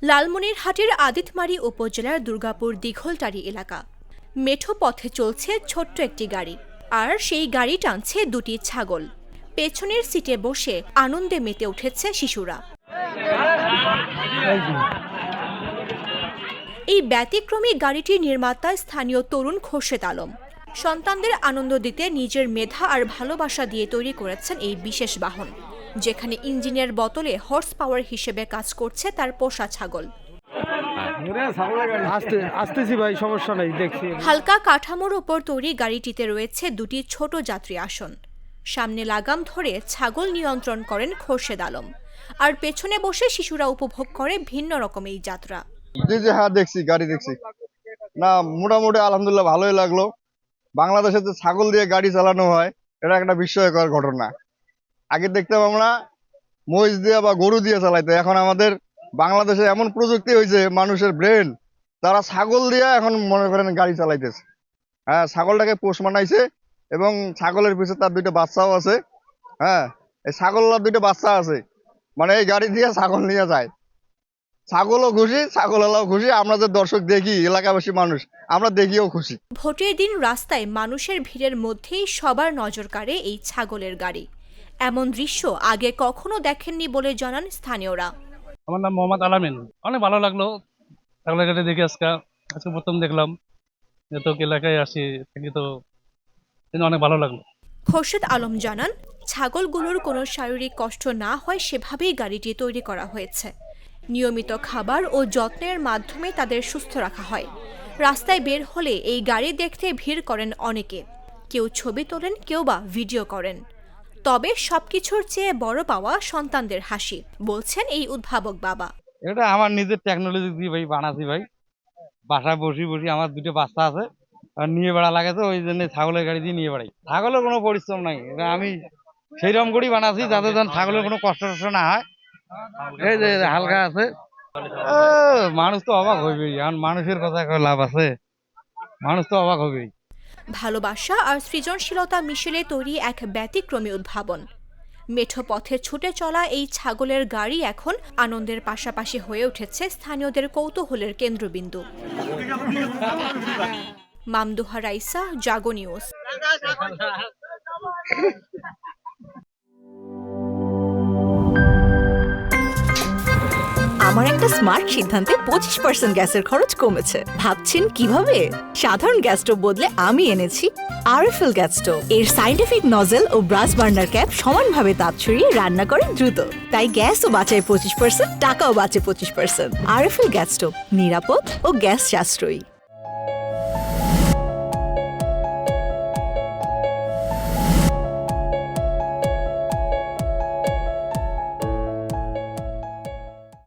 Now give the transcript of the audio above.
লালমনিরহাটের আদিতমারি উপজেলার দুর্গাপুর দিঘলটারি এলাকা। মেঠো পথে চলছে ছোট্ট একটি গাড়ি, আর সেই গাড়ি টানছে দুটি ছাগল। পেছনের সিটে বসে আনন্দে মেতে উঠেছে শিশুরা। এই ব্যতিক্রমী গাড়িটির নির্মাতা স্থানীয় তরুণ খোরশেদ আলম। সন্তানদের আনন্দ দিতে নিজের মেধা আর ভালোবাসা দিয়ে তৈরি করেছেন এই বিশেষ বাহন, যেখানে ইঞ্জিনের বদলে হর্স পাওয়ার হিসেবে কাজ করছে তার পোষা ছাগল। হালকা কাঠামোর উপর তৈরি গাড়িটিতে রয়েছে দুটি ছোট যাত্রী আসন। সামনে লাগাম ধরে ছাগল নিয়ন্ত্রণ করেন খোরশেদ আলম, আর পেছনে বসে শিশুরা উপভোগ করে ভিন্ন রকম এই যাত্রা। হ্যাঁ দেখছি, গাড়ি দেখছি না, মোটামুটি আলহামদুলিল্লাহ ভালোই লাগলো। বাংলাদেশে যে ছাগল দিয়ে গাড়ি চালানো হয়, এটা একটা বিস্ময়কর ঘটনা। আগে দেখতাম আমরা মহিষ দিয়ে বা গরু দিয়ে চালাইতো, এখন আমাদের বাংলাদেশে এমন প্রযুক্তি হয়েছে, মানুষের ব্রেন, তারা ছাগল দিয়ে এখন মনে করেন গাড়ি চালাইতেছে। হ্যাঁ, ছাগলটাকে পোষ মানাইছে এবং ছাগলের পিছনে তার দুইটা বাচ্চাও আছে। হ্যাঁ, এই ছাগলের দুইটা বাচ্চা আছে, মানে এই গাড়ি দিয়ে ছাগল নিয়ে যায়। ছাগলও খুশি, ছাগলওয়ালাও খুশি, আমরা যে দর্শক দেখি, এলাকাবাসী মানুষ, আমরা দেখিও খুশি। ভোটের দিন রাস্তায় মানুষের ভিড়ের মধ্যেই সবার নজর কাড়ে এই ছাগলের গাড়ি। এমন দৃশ্য আগে কখনো দেখেননি বলে জানান স্থানীয়রা। আমার নাম মোহাম্মদ আলামিন। অনেক ভালো লাগলো ছাগলের গাড়ি দেখে। আজকে প্রথম দেখলাম, যেহেতু এলাকায় আসি থাকি, তো অনেক ভালো লাগলো। খোরশেদ আলম জানান, ছাগলগুলোর কোনো শারীরিক কষ্ট না হয় সেভাবেই গাড়িটি তৈরি করা হয়েছে। নিয়মিত খাবার ও যত্নের মাধ্যমে তাদের সুস্থ রাখা হয়। রাস্তায় বের হলে এই গাড়ি দেখতে ভিড় করেন অনেকে। কেউ ছবি তোলেন, কেউ বা ভিডিও করেন। তবে সবকিছুর চেয়ে বড় পাওয়া সন্তানদের হাসি, বলছেন এই উদ্ভাবক বাবা। এটা আমার নিজের টেকনোলজি দিয়ে ভাই বানাচ্ছি ভাই। বাসায় বসি আমার দুটো বাচ্চা আছে, আর নিয়ে বেড়া লাগে, তো ওই জন্য ছাগলের গাড়ি দিয়ে নিয়ে বেড়াই। ছাগলের কোনো পরিশ্রম নাই, এটা আমি সেইরকম করেই বানাচ্ছি যাতে যেন ছাগলের কোনো কষ্ট না হয়। এই যে হালকা আছে, মানুষ তো অবাক হইবেই। এখন মানুষের কথা লাভ আছে, মানুষ তো অবাক হবেই। ভালোবাসা আর সৃজনশীলতা মিশেলে তৈরি এক ব্যতিক্রমী উদ্ভাবন। মেঠো পথে ছুটে চলা এই ছাগলের গাড়ি এখন আনন্দের পাশাপাশি হয়ে উঠেছে স্থানীয়দের কৌতূহলের কেন্দ্রবিন্দু। মামদুহা রাইসা, জাগো নিউজ। আমার একটা স্মার্ট সিদ্ধান্তে 25% গ্যাসের খরচ কমেছে। ভাবছেন কিভাবে? সাধারণ গ্যাস স্টোভ বদলে আমি এনেছি আরএফএল গ্যাস স্টোভ। এর সাইন্টিফিক নজল ও ব্রাস বার্নার ক্যাপ সমানভাবে তাপ ছড়িয়ে রান্না করে দ্রুত, তাই গ্যাসও বাঁচায় 25%, টাকাও বাঁচে 25%। আরএফএল গ্যাস স্টোভ নিরাপদ ও গ্যাস সাশ্রয়ী।